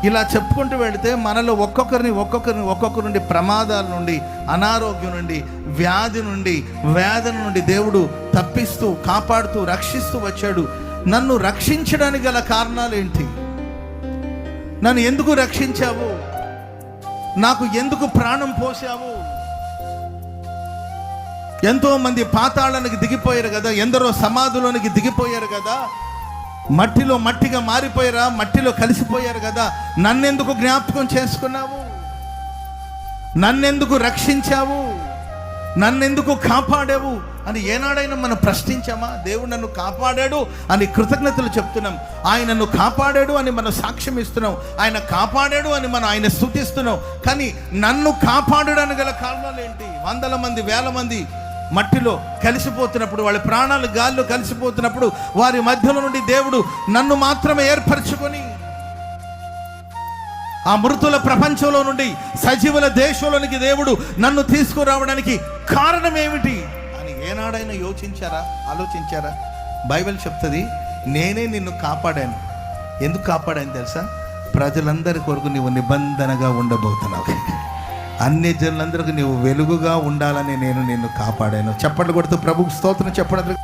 ఇలా చెప్పుకుంటూ వెళితే మనలో ఒక్కొక్కరి నుండి ప్రమాదాల నుండి, అనారోగ్యం నుండి, వ్యాధి నుండి, వేదన నుండి దేవుడు తప్పిస్తూ, కాపాడుతూ, రక్షిస్తూ వచ్చాడు. నన్ను రక్షించడానికి గల కారణాలు ఏంటి? నన్ను ఎందుకు రక్షించావు? నాకు ఎందుకు ప్రాణం పోసావు? ఎంతో మంది పాతాళానికి దిగిపోయారు కదా, ఎందరో సమాధులోనికి దిగిపోయారు కదా, మట్టిలో మట్టిగా మారిపోయారా, మట్టిలో కలిసిపోయారు కదా. నన్నెందుకు జ్ఞాపకం చేసుకున్నావు? నన్నెందుకు రక్షించావు? నన్నెందుకు కాపాడావు అని ఏనాడైనా మనం ప్రశ్నించామా? దేవుడు నన్ను కాపాడాడు అని కృతజ్ఞతలు చెప్తున్నాం. ఆయన నన్ను కాపాడాడు అని మనం సాక్ష్యం ఇస్తున్నాం. ఆయన కాపాడాడు అని మనం ఆయన స్తుతిస్తున్నాం. కానీ నన్ను కాపాడడానికి గల కారణాలు ఏంటి? వందల మంది, వేల మంది మట్టిలో కలిసిపోతున్నప్పుడు, వాళ్ళ ప్రాణాలు గాల్లో కలిసిపోతున్నప్పుడు, వారి మధ్యలో నుండి దేవుడు నన్ను మాత్రమే ఏర్పరచుకొని ఆ మృతుల ప్రపంచంలో నుండి సజీవుల దేశంలోనికి దేవుడు నన్ను తీసుకురావడానికి కారణం ఏమిటి అని ఏనాడైనా ఆలోచించారా? బైబిల్ చెప్తుంది, నేనే నిన్ను కాపాడాను. ఎందుకు కాపాడాను తెలుసా? ప్రజలందరి కొరకు నీవు నిబంధనగా ఉండబోతున్నావు. అన్ని జనులందరికీ నీవు వెలుగుగా ఉండాలని నేను నిన్ను కాపాడాను. చప్పట్లు కొడుతూ ప్రభుకు స్తోత్రం చెప్పడం.